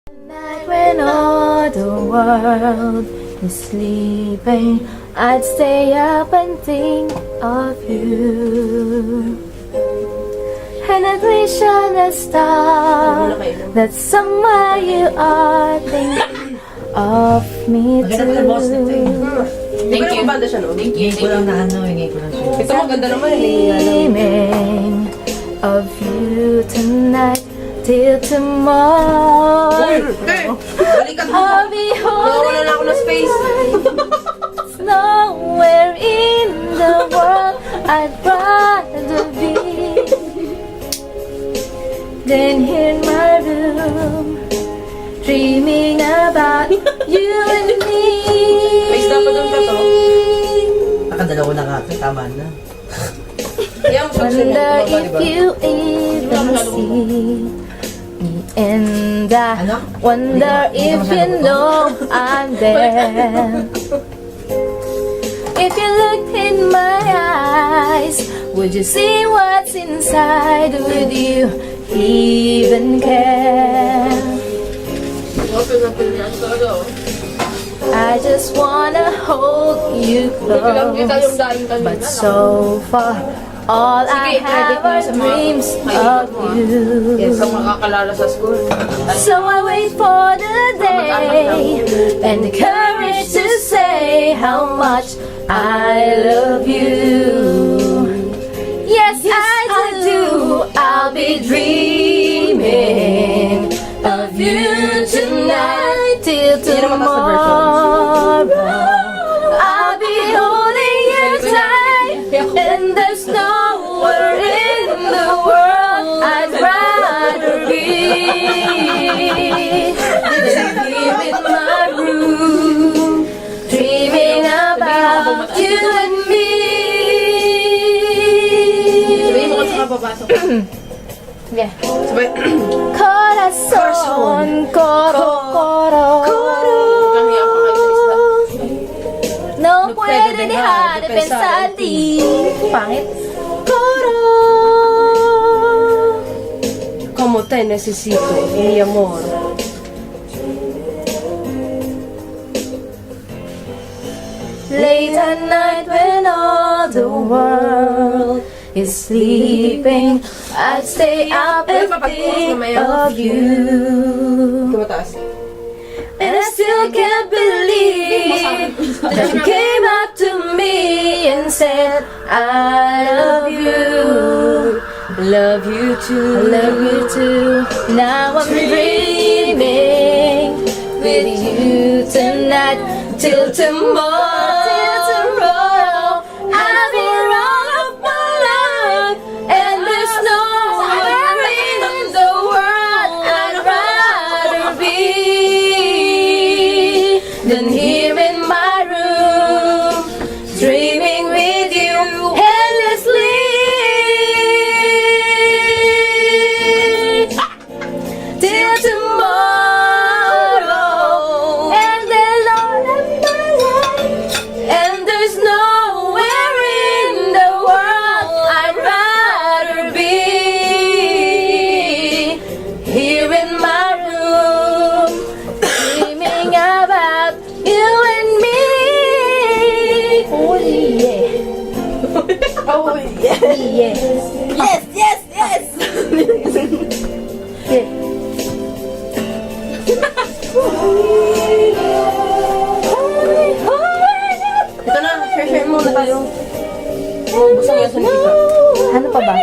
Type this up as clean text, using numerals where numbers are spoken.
Night when all the world is sleeping, I'd stay up and think of you. And I'd wish on a star that somewhere you are thinking of me too. Thank you. Banda siya, no? Thank you. Hindi ko lang na ano, hindi ko lang siya. Ito maganda naman. Dreaming of you tonight till tomorrow. Balikan mo. I'll be Nawawala na ako ng space. nowhere in the world I'd rather be than here in my room, dreaming about you and me. Space dapat doon ka to. Nakadalawa na nga, tama na. Yung Wonder if you even see me, and I wonder if you know I'm there. If you looked in my eyes, would you see what's inside? Would you even care? I just wanna hold you close, but so far all I have are dreams of you. Yes, ang makakalala sa school. So I wait for the day and the courage to say how much I love you. Yes, I do. I'll be dreaming of you tonight till tomorrow. I'll be holding you tight, and there's nowhere in the world I'd rather be than here in my room, dreaming about you and me. Sabihin mo kasi mapapasok. Yeah. Sabay. Corazón, coro, coro, Kami ako kayo sa isla. no puede dejar de pensar en ti. Pangit. Coro. Como te necesito, mi amor. Late at night when all the world is sleeping, I'd stay up and think of you. Kumataas. And I still can't believe that you came up to me and said, I love you. Love you too. I love you too. Now I'm dreaming with you tonight till tomorrow. Till tomorrow. I've been all of my life, and there's nowhere in the world I'd rather be than here in my room, dreaming with you endlessly. Till tomorrow, and the Lord of my life, and there's nowhere in the world I'd rather be here in my room, dreaming about you and me. Oh yeah, oh yeah, yes, yes, yes, yes. Yeah. Ito na, share muna tayo. Oh, gusto niya sa kita. Ano pa ba?